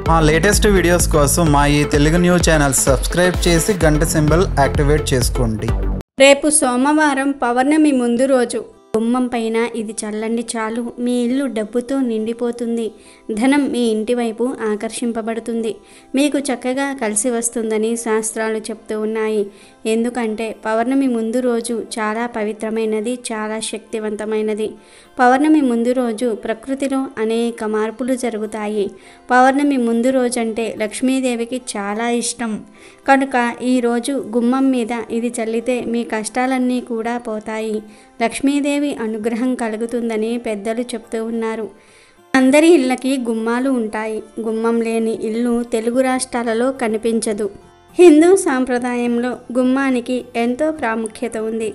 మా latest videos కోసం మా ఈ తెలుగు న్యూస్ ఛానల్ సబ్స్క్రైబ్ చేసి గంట సింబల్ యాక్టివేట్ చేసుకోండి. రేపు సోమవారం పౌర్ణమి ముందు రోజు గుమ్మం పైన ఇది చల్లండి చాలు, మీ ఇల్లు డబ్బుతో నిండిపోతుంది. ధనం మీ ఇంటి వైపు ఆకర్షింపబడుతుంది. మీకు చక్కగా కలిసి వస్తుందని శాస్త్రాలు చెప్తూ ఉన్నాయి. ఎందుకంటే పౌర్ణమి ముందు రోజు చాలా పవిత్రమైనది, చాలా శక్తివంతమైనది. పౌర్ణమి ముందు రోజు ప్రకృతిలో అనేక మార్పులు జరుగుతాయి. పౌర్ణమి ముందు రోజు అంటే లక్ష్మీదేవికి చాలా ఇష్టం కనుక ఈరోజు గుమ్మం మీద ఇది చల్లితే మీ కష్టాలన్నీ కూడా పోతాయి. లక్ష్మీదేవి అనుగ్రహం కలుగుతుందని పెద్దలు చెప్తూ ఉన్నారు. అందరి ఇళ్ళకి గుమ్మాలు ఉంటాయి. గుమ్మం లేని ఇల్లు తెలుగు రాష్ట్రాలలో కనిపించదు. హిందూ సాంప్రదాయంలో గుమ్మానికి ఎంతో ప్రాముఖ్యత ఉంది.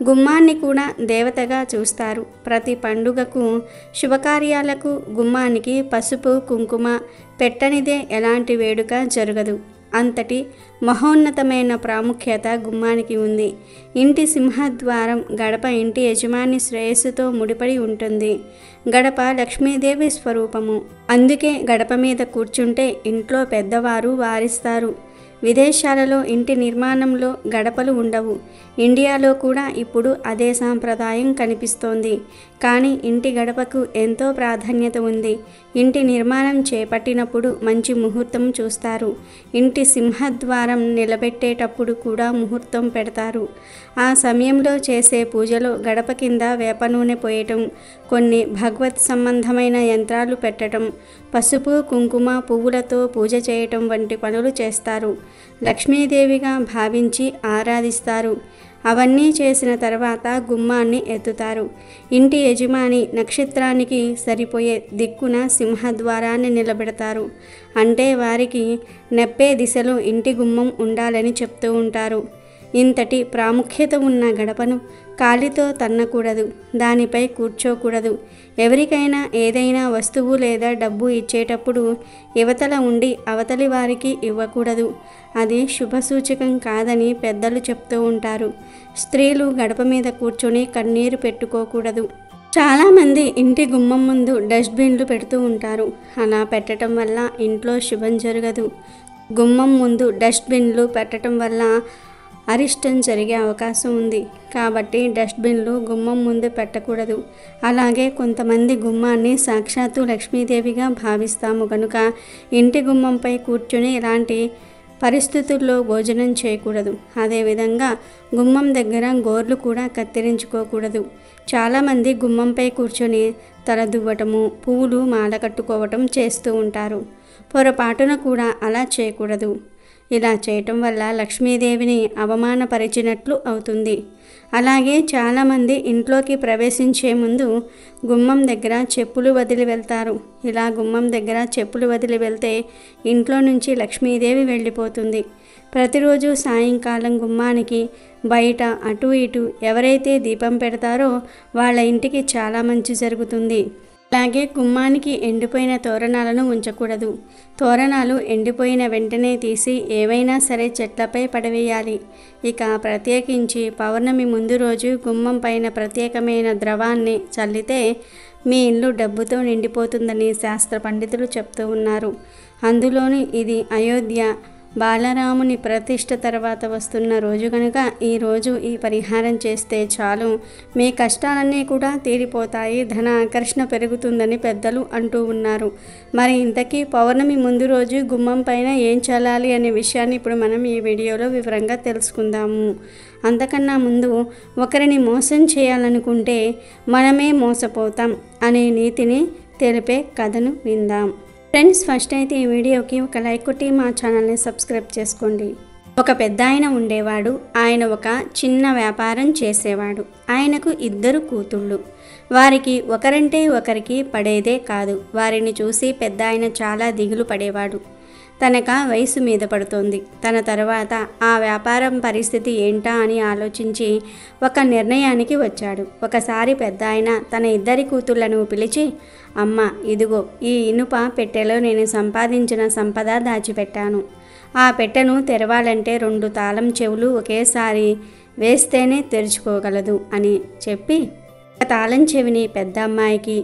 గుమ్మాన్ని కూడా దేవతగా చూస్తారు. ప్రతి పండుగకు, శుభకార్యాలకు గుమ్మానికి పసుపు కుంకుమ పెట్టనిదే ఎలాంటి వేడుక జరగదు. అంతటి మహోన్నతమైన ప్రాముఖ్యత గుమ్మానికి ఉంది. ఇంటి సింహద్వారం గడప ఇంటి యజమాని శ్రేయస్సుతో ముడిపడి ఉంటుంది. గడప లక్ష్మీదేవి స్వరూపము. అందుకే గడప మీద కూర్చుంటే ఇంట్లో పెద్దవారు వారిస్తారు. విదేశాలలో ఇంటి నిర్మాణంలో గడపలు ఉండవు. ఇండియాలో కూడా ఇప్పుడు అదే సాంప్రదాయం కనిపిస్తోంది. కానీ ఇంటి గడపకు ఎంతో ప్రాధాన్యత ఉంది. ఇంటి నిర్మాణం చేపట్టినప్పుడు మంచి ముహూర్తం చూస్తారు. ఇంటి సింహద్వారం నిలబెట్టేటప్పుడు కూడా ముహూర్తం పెడతారు. ఆ సమయంలో చేసే పూజలో గడప కింద వేప నూనె పోయటం, కొన్ని భగవత్ సంబంధమైన యంత్రాలు పెట్టడం, పసుపు కుంకుమ పువ్వులతో పూజ చేయటం వంటి పనులు చేస్తారు. లక్ష్మీదేవిగా భావించి ఆరాధిస్తారు. అవన్నీ చేసిన తర్వాత గుమ్మాన్ని ఎత్తుతారు. ఇంటి యజమాని నక్షత్రానికి సరిపోయే దిక్కున సింహద్వారాన్ని నిలబెడతారు. అంటే వారికి నెప్పే దిశలో ఇంటి గుమ్మం ఉండాలని చెప్తూ ఉంటారు. ఇంతటి ప్రాముఖ్యత ఉన్న గడపను కాలితో తన్నకూడదు. దానిపై కూర్చోకూడదు. ఎవరికైనా ఏదైనా వస్తువు లేదా డబ్బు ఇచ్చేటప్పుడు యువతల ఉండి అవతలి వారికి ఇవ్వకూడదు. అది శుభసూచకం కాదని పెద్దలు చెప్తూ ఉంటారు. స్త్రీలు గడప మీద కూర్చొని కన్నీరు పెట్టుకోకూడదు. చాలామంది ఇంటి గుమ్మం ముందు డస్ట్బిన్లు పెడుతూ ఉంటారు. అలా పెట్టడం వల్ల ఇంట్లో శుభం జరగదు. గుమ్మం ముందు డస్ట్బిన్లు పెట్టడం వల్ల అరిష్టం జరిగే అవకాశం ఉంది. కాబట్టి డస్ట్బిన్లు గుమ్మం ముందు పెట్టకూడదు. అలాగే కొంతమంది గుమ్మాన్ని సాక్షాత్తు లక్ష్మీదేవిగా భావిస్తాము కనుక ఇంటి గుమ్మంపై కూర్చుని ఇలాంటి పరిస్థితుల్లో భోజనం చేయకూడదు. అదేవిధంగా గుమ్మం దగ్గర గోర్లు కూడా కత్తిరించుకోకూడదు. చాలామంది గుమ్మంపై కూర్చొని తల దువ్వటము, పువ్వులు మాల కట్టుకోవటం చేస్తూ ఉంటారు. పొరపాటున కూడా అలా చేయకూడదు. ఇలా చేయటం వల్ల లక్ష్మీదేవిని అవమానపరిచినట్లు అవుతుంది. అలాగే చాలామంది ఇంట్లోకి ప్రవేశించే ముందు గుమ్మం దగ్గర చెప్పులు వదిలి వెళ్తారు. ఇలా గుమ్మం దగ్గర చెప్పులు వదిలి వెళ్తే ఇంట్లో నుంచి లక్ష్మీదేవి వెళ్ళిపోతుంది. ప్రతిరోజు సాయంకాలం గుమ్మానికి బయట అటు ఇటు ఎవరైతే దీపం పెడతారో వాళ్ళ ఇంటికి చాలా మంచి జరుగుతుంది. అలాగే గుమ్మానికి ఎండిపోయిన తోరణాలను ఉంచకూడదు. తోరణాలు ఎండిపోయిన వెంటనే తీసి ఏవైనా సరే చెట్లపై పడవేయాలి. ఇక ప్రత్యేకించి పౌర్ణమి ముందు రోజు గుమ్మం పైన ప్రత్యేకమైన ద్రవాన్ని చల్లితే మీ ఇల్లు డబ్బుతో నిండిపోతుందని శాస్త్ర పండితులు చెప్తూ ఉన్నారు. అందులోని ఇది అయోధ్య బాలరాముని ప్రతిష్ఠ తర్వాత వస్తున్న రోజు కనుక ఈరోజు ఈ పరిహారం చేస్తే చాలు, మీ కష్టాలన్నీ కూడా తీరిపోతాయి, ధన ఆకర్షణ పెరుగుతుందని పెద్దలు అంటూ ఉన్నారు. మరి ఇంతకీ పౌర్ణమి ముందు రోజు గుమ్మం పైన ఏం చల్లాలి అనే విషయాన్ని ఇప్పుడు మనం ఈ వీడియోలో వివరంగా తెలుసుకుందాము. అంతకన్నా ముందు ఒకరిని మోసం చేయాలనుకుంటే మనమే మోసపోతాం అనే నీతిని తెలిపే కథను విందాం. ఫ్రెండ్స్, ఫస్ట్ అయితే ఈ వీడియోకి ఒక లైక్ కొట్టి మా ఛానల్ని సబ్స్క్రైబ్ చేసుకోండి. ఒక పెద్ద ఆయన ఉండేవాడు. ఆయన ఒక చిన్న వ్యాపారం చేసేవాడు. ఆయనకు 2 కూతుళ్ళు. వారికి ఒకరంటే ఒకరికి పడేదే కాదు. వారిని చూసి పెద్ద ఆయన చాలా దిగులు పడేవాడు. తనక వయసు మీద పడుతోంది. తన తర్వాత ఆ వ్యాపారం పరిస్థితి ఏంటా అని ఆలోచించి ఒక నిర్ణయానికి వచ్చాడు. ఒకసారి పెద్ద ఆయన తన 2 కూతుళ్లను పిలిచి, అమ్మ, ఇదిగో ఈ ఇనుప పెట్టెలో నేను సంపాదించిన సంపద దాచిపెట్టాను. ఆ పెట్టెను తెరవాలంటే 2 తాళం చెవులు ఒకేసారి వేస్తేనే తెరుచుకోగలదు అని చెప్పి ఒక తాళం చెవిని పెద్ద అమ్మాయికి,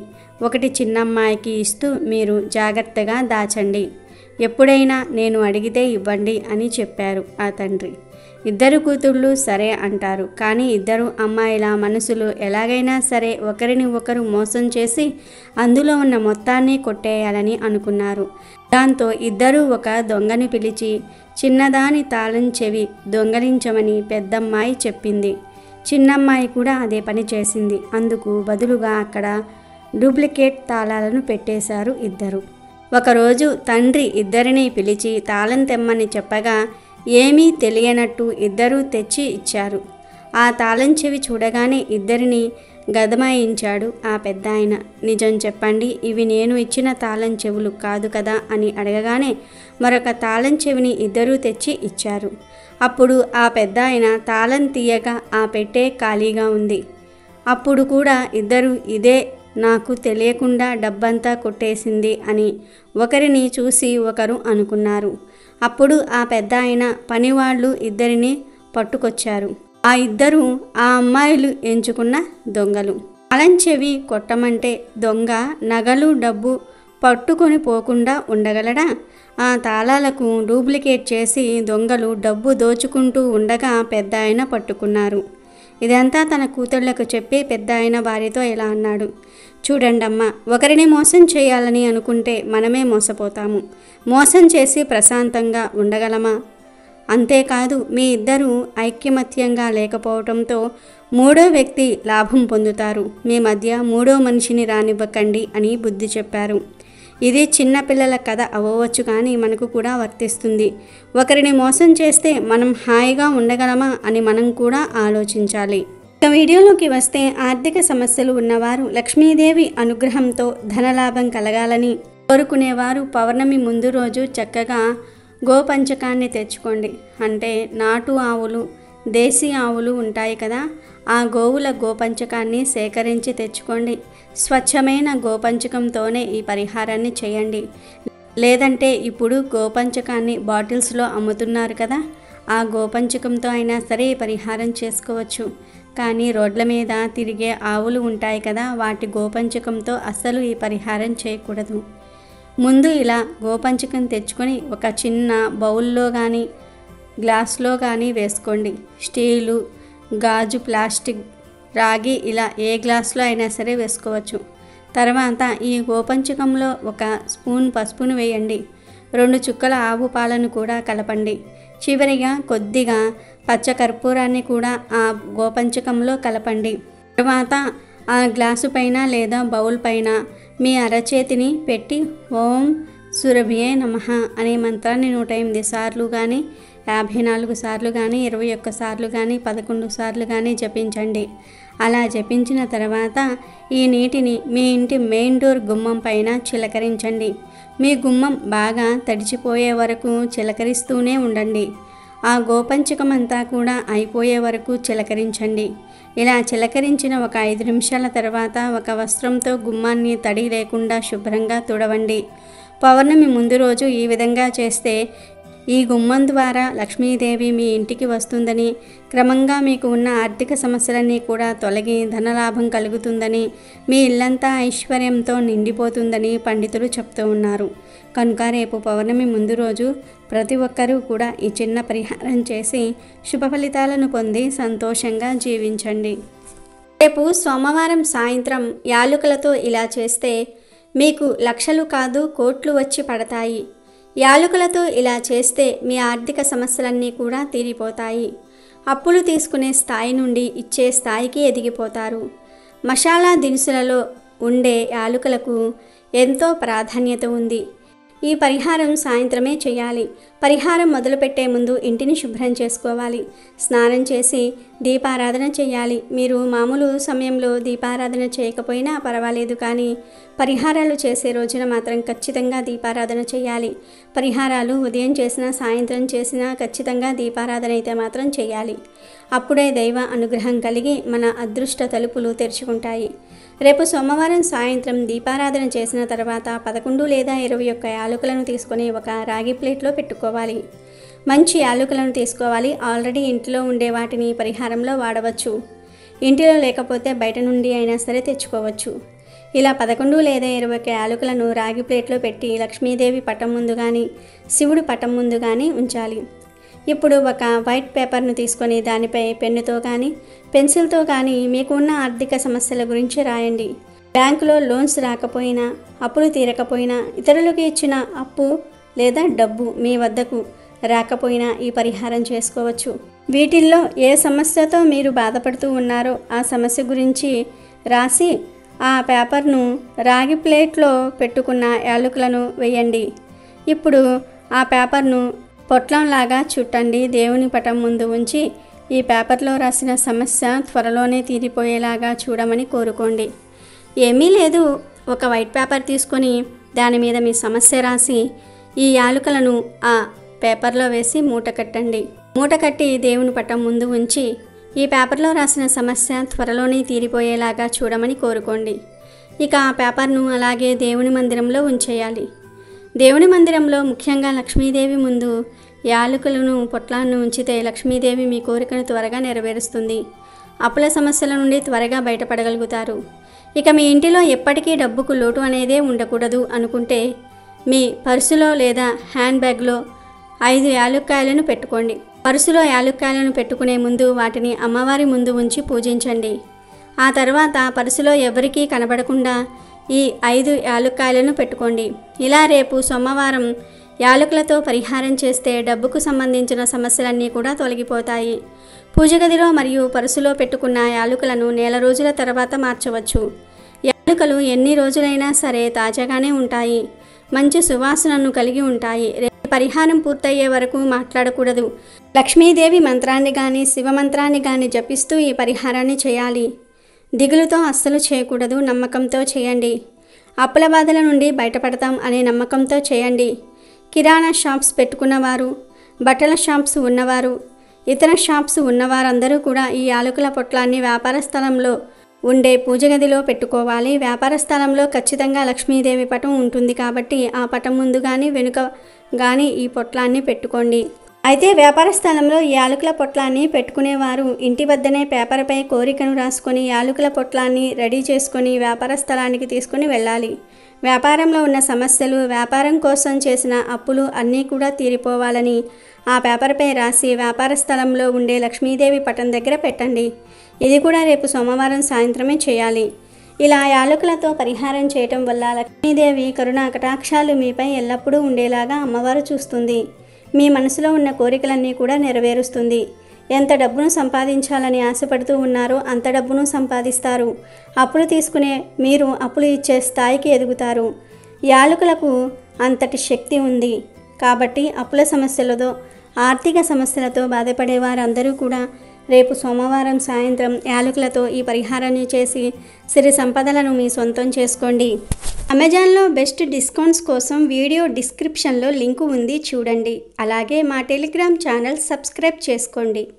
ఒకటి చిన్న అమ్మాయికి ఇస్తూ మీరు జాగ్రత్తగా దాచండి. ఎప్పుడైనా నేను అడిగితే ఇవ్వండి అని చెప్పారు ఆ తండ్రి. ఇద్దరు కూతుళ్ళు సరే అంటారు. కానీ ఇద్దరు అమ్మాయిల మనసులు ఎలాగైనా సరే ఒకరిని ఒకరు మోసం చేసి అందులో ఉన్న మొత్తాన్ని కొట్టేయాలని అనుకున్నారు. దాంతో ఇద్దరూ ఒక దొంగని పిలిచి చిన్నదాని తాళం చెవి దొంగలించమని పెద్దమ్మాయి చెప్పింది. చిన్నమ్మాయి కూడా అదే పని చేసింది. అందుకు బదులుగా అక్కడ డూప్లికేట్ తాళాలను పెట్టేశారు ఇద్దరు. ఒకరోజు తండ్రి ఇద్దరిని పిలిచి తాళం తెమ్మని చెప్పగా ఏమీ తెలియనట్టు ఇద్దరూ తెచ్చి ఇచ్చారు. ఆ తాళం చెవి చూడగానే ఇద్దరిని గదమాయించాడు ఆ పెద్దాయన. నిజం చెప్పండి, ఇవి నేను ఇచ్చిన తాళం చెవులు కాదు కదా అని అడగగానే మరొక తాళం చెవిని ఇద్దరూ తెచ్చి ఇచ్చారు. అప్పుడు ఆ పెద్దాయన తాళం తీయగా ఆ పెట్టె ఖాళీగా ఉంది. అప్పుడు కూడా ఇద్దరు ఇదే నాకు తెలియకుండా డబ్బంతా కొట్టేసింది అని ఒకరిని చూసి ఒకరు అనుకున్నారు. అప్పుడు ఆ పెద్దాయన పనివాళ్ళు ఇద్దరిని పట్టుకొచ్చారు. ఆ ఇద్దరు ఆ అమ్మాయిలు ఎంచుకున్న దొంగలు. తాళం చెవి కొట్టమంటే దొంగ నగలు డబ్బు పట్టుకొని పోకుండా ఉండగలడా? ఆ తాళాలకు డూప్లికేట్ చేసి దొంగలు డబ్బు దోచుకుంటూ ఉండగా పెద్దాయన పట్టుకున్నారు. ఇదంతా తన కూతుళ్లకు చెప్పి పెద్దాయన భార్యతో ఇలా అన్నాడు. చూడండమ్మా, ఒకరిని మోసం చేయాలని అనుకుంటే మనమే మోసపోతాము. మోసం చేసి ప్రశాంతంగా ఉండగలమా? అంతేకాదు, మీ ఇద్దరూ ఐక్యమత్యంగా లేకపోవడంతో మూడో వ్యక్తి లాభం పొందుతారు. మీ మధ్య మూడో మనిషిని రానివ్వకండి అని బుద్ధి చెప్పారు. ఇది చిన్నపిల్లల కథ అవ్వవచ్చు, కానీ మనకు కూడా వర్తిస్తుంది. ఒకరిని మోసం చేస్తే మనం హాయిగా ఉండగలమా అని మనం కూడా ఆలోచించాలి. ఇక వీడియోలోకి వస్తే, ఆర్థిక సమస్యలు ఉన్నవారు లక్ష్మీదేవి అనుగ్రహంతో ధనలాభం కలగాలని కోరుకునేవారు పౌర్ణమి ముందు రోజు చక్కగా గోపంచకాన్ని తెచ్చుకోండి. అంటే నాటు ఆవులు, దేశీ ఆవులు ఉంటాయి కదా, ఆ గోవుల గోపంచకాన్ని సేకరించి తెచ్చుకోండి. స్వచ్ఛమైన గోపంచకంతోనే ఈ పరిహారాన్ని చేయండి. లేదంటే ఇప్పుడు గోపంచకాన్ని బాటిల్స్లో అమ్ముతున్నారు కదా, ఆ గోపంచకంతో అయినా సరే ఈ పరిహారం చేసుకోవచ్చు. కానీ రోడ్ల మీద తిరిగే ఆవులు ఉంటాయి కదా, వాటి గోపంచకంతో అస్సలు ఈ పరిహారం చేయకూడదు. ముందు ఇలా గోపంచకం తెచ్చుకొని ఒక చిన్న బౌల్లో కానీ గ్లాస్లో కానీ వేసుకోండి. స్టీలు, గాజు, ప్లాస్టిక్, రాగి ఇలా ఏ గ్లాస్లో అయినా సరే వేసుకోవచ్చు. తర్వాత ఈ గోపంచకంలో ఒక స్పూన్ పసుపును వేయండి. 2 చుక్కల ఆవు పాలను కూడా కలపండి. చివరిగా కొద్దిగా పచ్చకర్పూరాన్ని కూడా ఆ గోపంచకంలో కలపండి. తర్వాత ఆ గ్లాసు పైన లేదా బౌల్ పైన మీ అరచేతిని పెట్టి ఓం సురభియే నమః అనే మంత్రాన్ని 108 సార్లు కానీ 54 సార్లు కానీ 21 సార్లు కానీ 11 సార్లు కానీ జపించండి. అలా జపించిన తర్వాత ఈ నీటిని మీ ఇంటి మెయిన్ డోర్ గుమ్మం పైన చిలకరించండి. మీ గుమ్మం బాగా తడిచిపోయే వరకు చిలకరిస్తూనే ఉండండి. ఆ గోపంచకం అంతా కూడా అయిపోయే వరకు చిలకరించండి. ఇలా చిలకరించిన ఒక 5 నిమిషాల తర్వాత ఒక వస్త్రంతో గుమ్మాన్ని తడి లేకుండా శుభ్రంగా తుడవండి. పౌర్ణమి ముందు రోజు ఈ విధంగా చేస్తే ఈ గుమ్మం ద్వారా లక్ష్మీదేవి మీ ఇంటికి వస్తుందని, క్రమంగా మీకు ఉన్న ఆర్థిక సమస్యలన్నీ కూడా తొలగి ధనలాభం కలుగుతుందని, మీ ఇల్లంతా ఐశ్వర్యంతో నిండిపోతుందని పండితులు చెప్తూ ఉన్నారు. కనుక రేపు పౌర్ణమి ముందు రోజు ప్రతి ఒక్కరూ కూడా ఈ చిన్న పరిహారం చేసి శుభ ఫలితాలను పొంది సంతోషంగా జీవించండి. రేపు సోమవారం సాయంత్రం యాలుకలతో ఇలా చేస్తే మీకు లక్షలు కాదు కోట్లు వచ్చి పడతాయి. యాలుకలతో ఇలా చేస్తే మీ ఆర్థిక సమస్యలన్నీ కూడా తీరిపోతాయి. అప్పులు తీసుకునే స్థాయి నుండి ఇచ్చే స్థాయికి ఎదిగిపోతారు. మసాలా దినుసులలో ఉండే యాలుకలకు ఎంతో ప్రాధాన్యత ఉంది. ఈ పరిహారం సాయంత్రమే చేయాలి. పరిహారం మొదలుపెట్టే ముందు ఇంటిని శుభ్రం చేసుకోవాలి. స్నానం చేసి దీపారాధన చేయాలి. మీరు మామూలు సమయంలో దీపారాధన చేయకపోయినా పర్వాలేదు, కానీ పరిహారాలు చేసే రోజున మాత్రం ఖచ్చితంగా దీపారాధన చేయాలి. పరిహారాలు ఉదయం చేసినా సాయంత్రం చేసినా ఖచ్చితంగా దీపారాధన అయితే మాత్రం చేయాలి. అప్పుడే దైవ అనుగ్రహం కలిగి మన అదృష్ట తలుపులు తెరుచుకుంటాయి. రేపు సోమవారం సాయంత్రం దీపారాధన చేసిన తర్వాత 11 లేదా 21 యాలకులను తీసుకొని ఒక రాగి ప్లేట్లో పెట్టుకోవాలి. మంచి యాలకులను తీసుకోవాలి. ఆల్రెడీ ఇంట్లో ఉండే వాటిని పరిహారంలో వాడవచ్చు. ఇంటిలో లేకపోతే బయట నుండి అయినా సరే తెచ్చుకోవచ్చు. ఇలా 11 లేదా 21 యాలకులను రాగి ప్లేట్లో పెట్టి లక్ష్మీదేవి పటం ముందు కానీ శివుడి పటం ముందు కానీ ఉంచాలి. ఇప్పుడు ఒక వైట్ పేపర్ను తీసుకొని దానిపై పెన్నుతో కానీ పెన్సిల్తో కానీ మీకు ఉన్న ఆర్థిక సమస్యల గురించి రాయండి. బ్యాంకులో లోన్స్ రాకపోయినా, అప్పులు తీరకపోయినా, ఇతరులకు ఇచ్చిన అప్పు లేదా డబ్బు మీ వద్దకు రాకపోయినా ఈ పరిహారం చేసుకోవచ్చు. వీటిల్లో ఏ సమస్యతో మీరు బాధపడుతూ ఉన్నారో ఆ సమస్య గురించి రాసి ఆ పేపర్ను రాగి ప్లేట్లో పెట్టుకున్న యాలకులను వేయండి. ఇప్పుడు ఆ పేపర్ను పొట్లంలాగా చుట్టండి. దేవుని పటం ముందు ఉంచి ఈ పేపర్లో రాసిన సమస్య త్వరలోనే తీరిపోయేలాగా చూడమని కోరుకోండి. ఏమీ లేదు, ఒక వైట్ పేపర్ తీసుకొని దాని మీద మీ సమస్య రాసి ఈ యాలకులను ఆ పేపర్లో వేసి మూట కట్టండి. మూట కట్టి దేవుని పటం ముందు ఉంచి ఈ పేపర్లో రాసిన సమస్య త్వరలోనే తీరిపోయేలాగా చూడమని కోరుకోండి. ఇక ఆ పేపర్ను అలాగే దేవుని మందిరంలో ఉంచేయాలి. దేవుని మందిరంలో ముఖ్యంగా లక్ష్మీదేవి ముందు యాలకులను పొట్లాన్ని ఉంచితే లక్ష్మీదేవి మీ కోరికను త్వరగా నెరవేరుస్తుంది. అప్పుల సమస్యల నుండి త్వరగా బయటపడగలుగుతారు. ఇక మీ ఇంటిలో ఎప్పటికీ డబ్బుకు లోటు అనేదే ఉండకూడదు అనుకుంటే మీ పర్సులో లేదా హ్యాండ్ బ్యాగ్లో 5 యాలుక్కాయలను పెట్టుకోండి. పర్సులో యాలుక్కాయలను పెట్టుకునే ముందు వాటిని అమ్మవారి ముందు ఉంచి పూజించండి. ఆ తర్వాత పర్సులో ఎవరికీ కనబడకుండా ఈ 5 యాలుక్కాయలను పెట్టుకోండి. ఇలా రేపు సోమవారం యాలకులతో పరిహారం చేస్తే డబ్బుకు సంబంధించిన సమస్యలన్నీ కూడా తొలగిపోతాయి. పూజ గదిలో మరియు పర్సులో పెట్టుకున్న యాలకులను నెల రోజుల తర్వాత మార్చవచ్చు. యాలకులు ఎన్ని రోజులైనా సరే తాజాగానే ఉంటాయి. మంచి సువాసనను కలిగి ఉంటాయి. పరిహారం పూర్తయ్యే వరకు మాట్లాడకూడదు. లక్ష్మీదేవి మంత్రాన్ని కానీ శివమంత్రాన్ని కానీ జపిస్తూ ఈ పరిహారాన్ని చేయాలి. దిగులుతో అస్సలు చేయకూడదు. నమ్మకంతో చేయండి. అప్పుల బాధల నుండి బయటపడతాం అనే నమ్మకంతో చేయండి. కిరాణా షాప్స్ పెట్టుకున్నవారు, బట్టల షాప్స్ ఉన్నవారు, ఇతర షాప్స్ ఉన్నవారందరూ కూడా ఈ యాలకుల పొట్లాన్ని వ్యాపార స్థలంలో ఉండే పూజ గదిలో పెట్టుకోవాలి. వ్యాపార స్థలంలో ఖచ్చితంగా లక్ష్మీదేవి పటం ఉంటుంది కాబట్టి ఆ పటం ముందు కానీ వెనుక కానీ ఈ పొట్లాన్ని పెట్టుకోండి. అయితే వ్యాపార స్థలంలో ఈ యాలకుల పొట్లాన్ని పెట్టుకునేవారు ఇంటి వద్దనే పేపర్పై కోరికను రాసుకొని యాలకుల పొట్లాన్ని రెడీ చేసుకొని వ్యాపార స్థలానికి తీసుకొని వెళ్ళాలి. వ్యాపారంలో ఉన్న సమస్యలు, వ్యాపారం కోసం చేసిన అప్పులు అన్నీ కూడా తీరిపోవాలని ఆ పేపర్పై రాసి వ్యాపార స్థలంలో ఉండే లక్ష్మీదేవి పటం దగ్గర పెట్టండి. ఇది కూడా రేపు సోమవారం సాయంత్రమే చేయాలి. ఇలా యాలకులతో పరిహారం చేయటం వల్ల లక్ష్మీదేవి కరుణా కటాక్షాలు మీపై ఎల్లప్పుడూ ఉండేలాగా అమ్మవారు చూస్తుంది. మీ మనసులో ఉన్న కోరికలన్నీ కూడా నెరవేరుస్తుంది. ఎంత డబ్బును సంపాదించాలని ఆశపడుతూ ఉన్నారో అంత డబ్బును సంపాదిస్తారు. అప్పులు తీసుకునే మీరు అప్పులు ఇచ్చే స్థాయికి ఎదుగుతారు. యాలకులకు అంతటి శక్తి ఉంది కాబట్టి అప్పుల సమస్యలతో, ఆర్థిక సమస్యలతో బాధపడే వారందరూ కూడా రేపు సోమవారం సాయంత్రం యాలకులతో ఈ పరిహారాన్ని చేసి సిరి సంపదలను మీ సొంతం చేసుకోండి. అమెజాన్లో బెస్ట్ డిస్కౌంట్స్ కోసం వీడియో డిస్క్రిప్షన్లో లింకు ఉంది, చూడండి. అలాగే మా టెలిగ్రామ్ ఛానల్ సబ్స్క్రైబ్ చేసుకోండి.